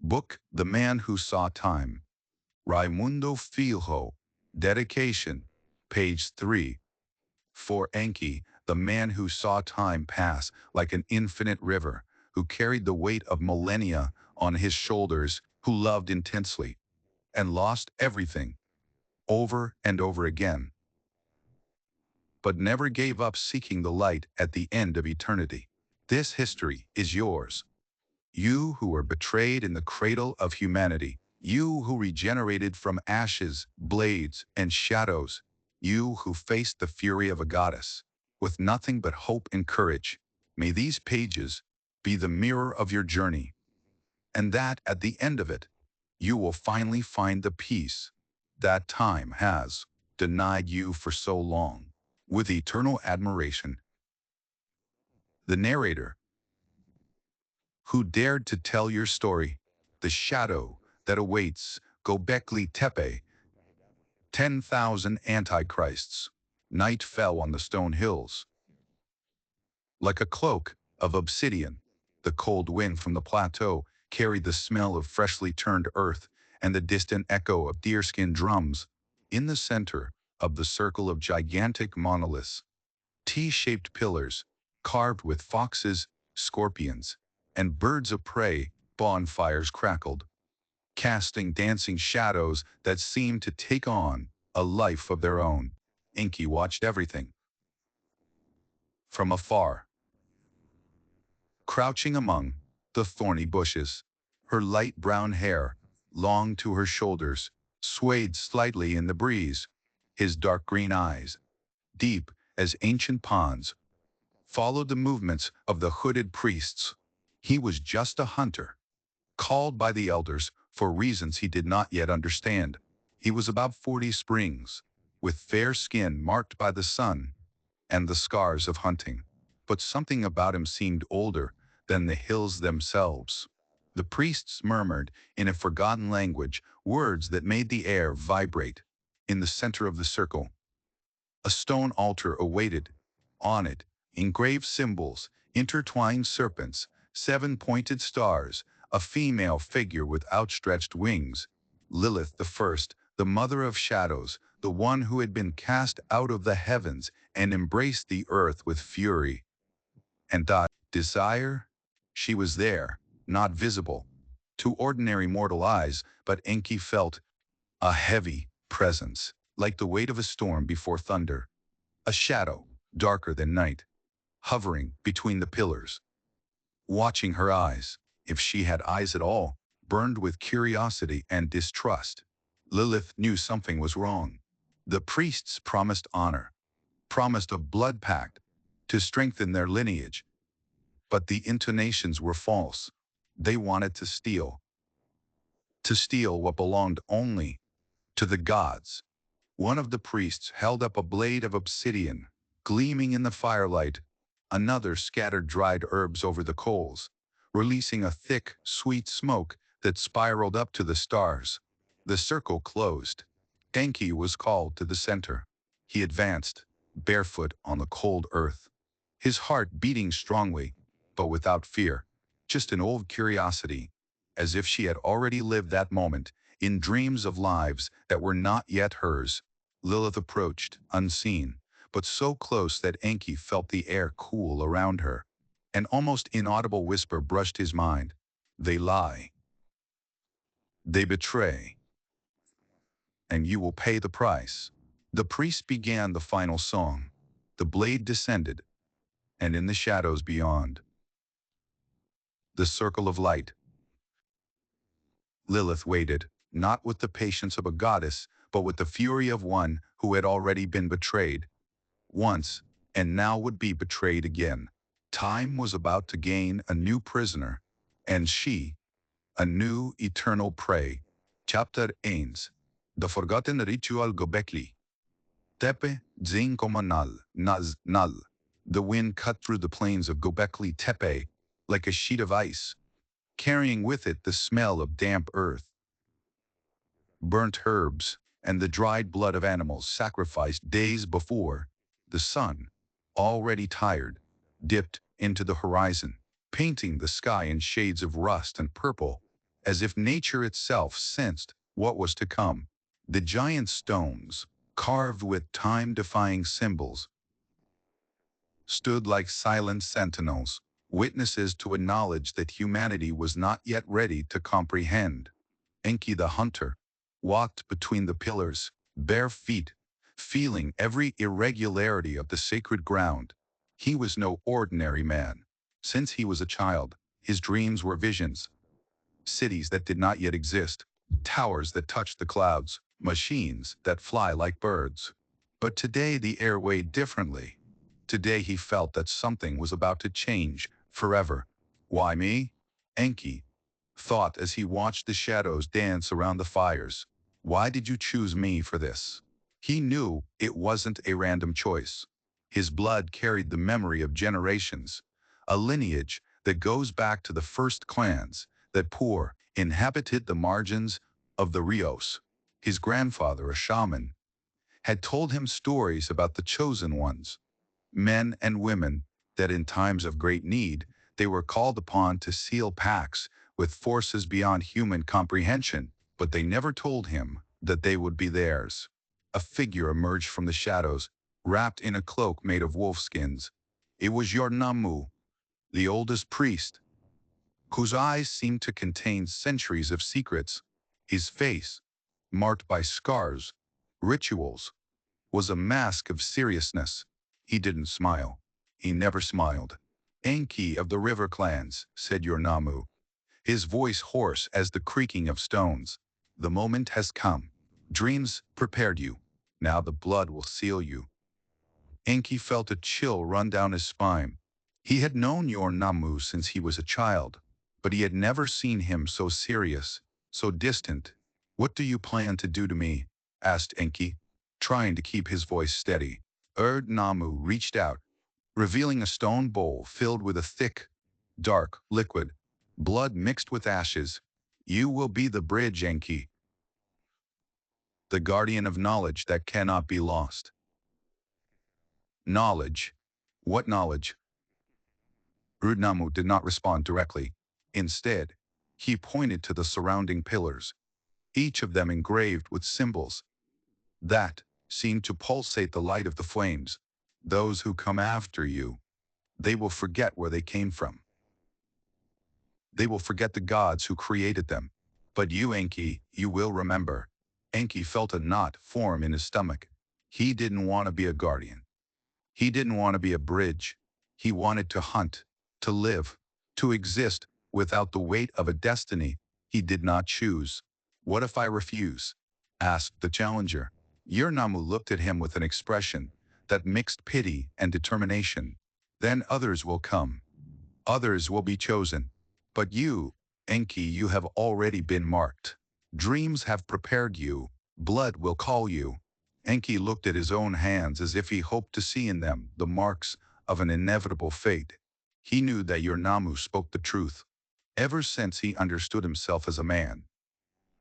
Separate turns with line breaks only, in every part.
Book The Man Who Saw Time. Raimundo Filho. Dedication. Page 3. For Enki, the man who saw time pass like an infinite river, who carried the weight of millennia on his shoulders, who loved intensely and lost everything over and over again, but never gave up seeking the light at the end of eternity. This history is yours. You who were betrayed in the cradle of humanity, you who regenerated from ashes, blades, and shadows, you who faced the fury of a goddess, with nothing but hope and courage. May these pages be the mirror of your journey, and that at the end of it, you will finally find the peace that time has denied you for so long. With eternal admiration, the narrator who dared to tell your story, the shadow that awaits Gobekli Tepe, 10,000 antichrists. Night fell on the stone hills. Like a cloak of obsidian, the cold wind from the plateau carried the smell of freshly turned earth and the distant echo of deerskin drums. In the center of the circle of gigantic monoliths, T-shaped pillars, carved with foxes, scorpions, and birds of prey, bonfires crackled, casting dancing shadows that seemed to take on a life of their own. Enki watched everything from afar, crouching among the thorny bushes. Her light brown hair, long to her shoulders, swayed slightly in the breeze. His dark green eyes, deep as ancient ponds, followed the movements of the hooded priests. He was just a hunter, called by the elders for reasons he did not yet understand. He was about 40 springs, with fair skin marked by the sun and the scars of hunting. But something about him seemed older than the hills themselves. The priests murmured in a forgotten language words that made the air vibrate. In the center of the circle, a stone altar awaited. On it, engraved symbols, intertwined serpents, 7 pointed stars, a female figure with outstretched wings. Lilith the first, the mother of shadows, the one who had been cast out of the heavens and embraced the earth with fury and desire. She was there, not visible to ordinary mortal eyes, but Enki felt a heavy presence, like the weight of a storm before thunder. A shadow, darker than night, hovering between the pillars, watching her eyes, if she had eyes at all, burned with curiosity and distrust. Lilith knew something was wrong. The priests promised honor, promised a blood pact to strengthen their lineage, but the intonations were false. They wanted to steal what belonged only to the gods. One of the priests held up a blade of obsidian, gleaming in the firelight. Another scattered dried herbs over the coals, releasing a thick, sweet smoke that spiraled up to the stars. The circle closed. Enki was called to the center. He advanced, barefoot on the cold earth, his heart beating strongly, but without fear, just an old curiosity, as if she had already lived that moment in dreams of lives that were not yet hers. Lilith approached, unseen, but so close that Enki felt the air cool around her. An almost inaudible whisper brushed his mind. They lie. They betray. And you will pay the price. The priest began the final song. The blade descended, and in the shadows beyond, the circle of light, Lilith waited, not with the patience of a goddess, but with the fury of one who had already been betrayed. Once, and now would be betrayed again. Time was about to gain a new prisoner, and she, a new eternal prey. Chapter 1. The Forgotten Ritual Gobekli. Tepe, Zinkomanal, Nal. The wind cut through the plains of Gobekli Tepe like a sheet of ice, carrying with it the smell of damp earth, burnt herbs, and the dried blood of animals sacrificed days before. The sun, already tired, dipped into the horizon, painting the sky in shades of rust and purple. as if nature itself sensed what was to come. The giant stones, carved with time-defying symbols, stood like silent sentinels, witnesses to a knowledge that humanity was not yet ready to comprehend. Enki the hunter walked between the pillars, bare feet, feeling every irregularity of the sacred ground. He was no ordinary man. Since he was a child, his dreams were visions, cities that did not yet exist, towers that touched the clouds, machines that fly like birds. But today the air weighed differently. Today he felt that something was about to change forever. Why me? Enki thought as he watched the shadows dance around the fires. Why did you choose me for this? He knew it wasn't a random choice. His blood carried the memory of generations, a lineage that goes back to the first clans that poor inhabited the margins of the Rios. His grandfather, a shaman, had told him stories about the chosen ones, men and women that in times of great need, they were called upon to seal pacts with forces beyond human comprehension, but they never told him that they would be theirs. A figure emerged from the shadows, wrapped in a cloak made of wolfskins. It was Yornamu, the oldest priest, whose eyes seemed to contain centuries of secrets. His face, marked by scars, rituals, was a mask of seriousness. He didn't smile. He never smiled. Enki of the river clans, said Yornamu, his voice hoarse as the creaking of stones. The moment has come. Dreams prepared you. Now the blood will seal you. Enki felt a chill run down his spine. He had known Yornamu since he was a child, but he had never seen him so serious, so distant. What do you plan to do to me? Asked Enki, trying to keep his voice steady. Namu reached out, revealing a stone bowl filled with a thick, dark liquid, blood mixed with ashes. You will be the bridge, Enki, the guardian of knowledge that cannot be lost. Knowledge? What knowledge? Rudnamu did not respond directly. Instead, he pointed to the surrounding pillars, each of them engraved with symbols that seemed to pulsate the light of the flames. Those who come after you, they will forget where they came from. They will forget the gods who created them. But you, Enki, you will remember. Enki felt a knot form in his stomach. He didn't want to be a guardian. He didn't want to be a bridge. He wanted to hunt, to live, to exist without the weight of a destiny he did not choose. What if I refuse? Asked the challenger. Yornamu looked at him with an expression that mixed pity and determination. Then others will come. Others will be chosen. But you, Enki, you have already been marked. Dreams have prepared you. Blood will call you. Enki looked at his own hands as if he hoped to see in them the marks of an inevitable fate. He knew that Yornamu spoke the truth. Ever since he understood himself as a man,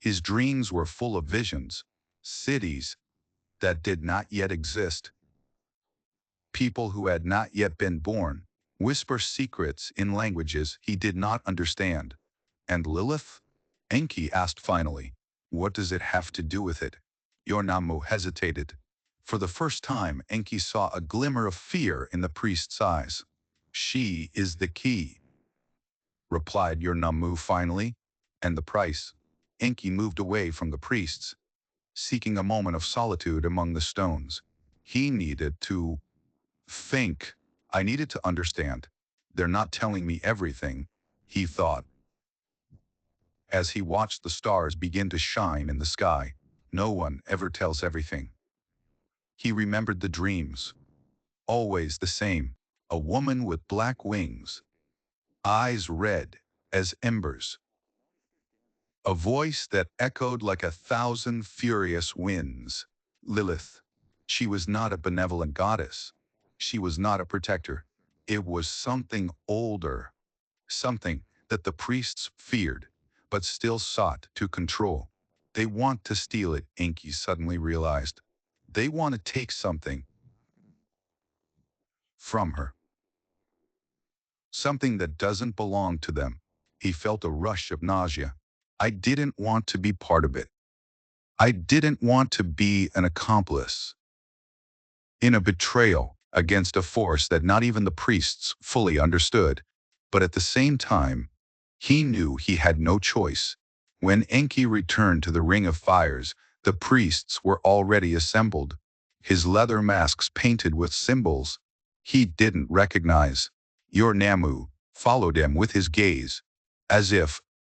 his dreams were full of visions, cities that did not yet exist, people who had not yet been born, whisper secrets in languages he did not understand. And Lilith? Enki asked finally. What does it have to do with it? Yornamu hesitated. For the first time, Enki saw a glimmer of fear in the priest's eyes. She is the key, replied Yornamu finally. And the price? Enki moved away from the priests, seeking a moment of solitude among the stones. He needed to think. I needed to understand. They're not telling me everything, he thought, as he watched the stars begin to shine in the sky. No one ever tells everything. He remembered the dreams. Always the same. A woman with black wings, eyes red as embers. A voice that echoed like 1,000 furious winds. Lilith. She was not a benevolent goddess. She was not a protector. It was something older, something that the priests feared, but still sought to control. They want to steal it, Enki suddenly realized. They want to take something from her, something that doesn't belong to them. He felt a rush of nausea. I didn't want to be part of it. I didn't want to be an accomplice in a betrayal against a force that not even the priests fully understood. But at the same time, he knew he had no choice. When Enki returned to the Ring of Fires, the priests were already assembled, his leather masks painted with symbols he didn't recognize. Your Namu followed him with his gaze, as if